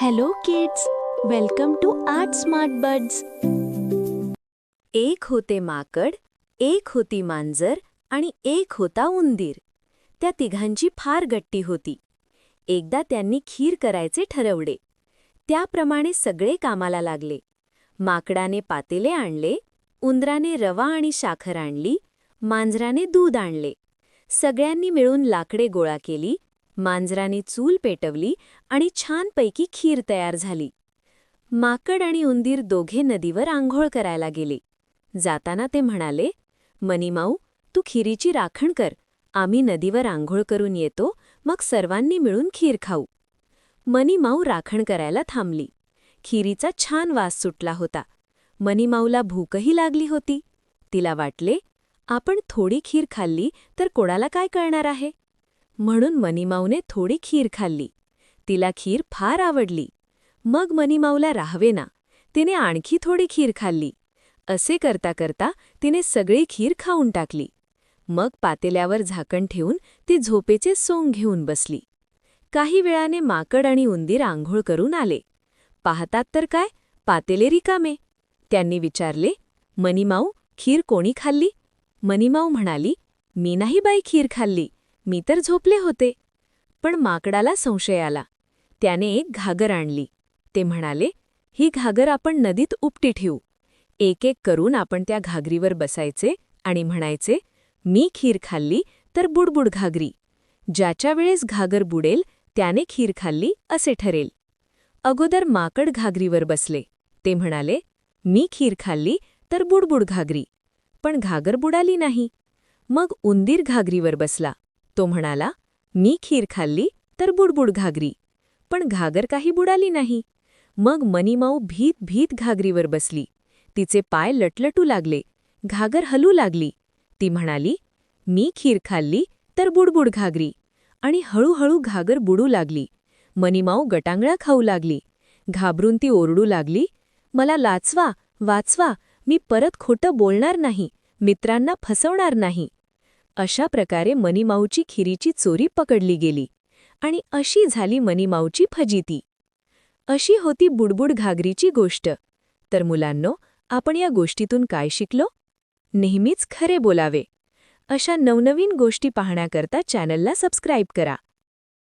Hello kids, welcome to art smart birds. एक होते माकड, एक होती मांजर आणि एक होता उंदीर. त्या तिघांची फार गट्टी होती. एकदा त्यांनी खीर करायचे ठरवले. त्याप्रमाणे सगळे कामाला लागले. माकडाने पातेले आणले, उंदराने रवा आणि साखर आणली, मांजराने दूध आणले. सगळ्यांनी मिळून लाकडे गोळा केली, मांजराने चूल पेटवली आणि छानपैकी खीर तयार झाली. माकड आणि उंदीर दोघे नदीवर आंघोळ करायला गेले. जाताना ते म्हणाले, मनीमाऊ, तू खीरीची राखण कर. आम्ही नदीवर आंघोळ करून येतो, मग सर्वांनी मिळून खीर खाऊ. मनीमाऊ राखण करायला थांबली. खीरीचा छान वास सुटला होता. मनीमाऊला भूकही लागली होती. तिला वाटले, आपण थोडी खीर खाल्ली तर कोणाला काय कळणार आहे. म्हणून मनीमाऊने थोडी खीर खाल्ली. तिला खीर फार आवडली. मग मनीमाऊला राहवेना. तिने आणखी थोडी खीर खाल्ली. असे करता करता तिने सगळी खीर खाऊन टाकली. मग पातेल्यावर झाकण ठेवून ती झोपेचे सोंग घेऊन बसली. काही वेळाने माकड आणि उंदीर आंघोळ करून आले. पाहतात तर काय, पातेले रिकामे. त्यांनी विचारले, मनीमाऊ, खीर कोणी खाल्ली? मनीमाऊ म्हणाली, मी नाही बाई खीर खाल्ली, मी तर झोपले होते. पण माकडाला संशय आला. त्याने एक घागर आणली. ते म्हणाले, ही घागर आपण नदीत उपटी ठेवू. एक एक करून आपण त्या घागरीवर बसायचे आणि म्हणायचे, मी खीर खाल्ली तर बुडबुड घागरी. ज्याच्या वेळेस घागर बुडेल त्याने खीर खाल्ली असे ठरेल. अगोदर माकड घागरीवर बसले. ते म्हणाले, मी खीर खाल्ली तर बुडबुड घागरी. पण घागर बुडाली नाही. मग उंदीर घागरीवर बसला. तो म्हणाला, मी खीर खाल्ली तर बुडबुड घागरी. पण घागर काही बुडाली नाही. मग मनीमाऊ भीत भीत घागरीवर बसली. तिचे पाय लटलटू लागले. घागर हलू लागली. ती म्हणाली, मी खीर खाल्ली तर बुडबुड घागरी. आणि हळूहळू घागर बुडू लागली. मनीमाऊ गटांगळा खाऊ लागली. घाबरून ती ओरडू लागली, मला लाचवा, वाचवा, मी परत खोटं बोलणार नाही, मित्रांना फसवणार नाही. अशा प्रकारे मनीमाऊची खिरीची चोरी पकडली गेली. आणि अशी झाली मनीमाऊची फजिती. अशी होती बुडबुड घागरीची गोष्ट. तर मुलांनो, आपण या गोष्टीतून काय शिकलो? नेहमीच खरे बोलावे. अशा नवनवीन गोष्टी पाहण्याकरता चॅनलला सबस्क्राईब करा.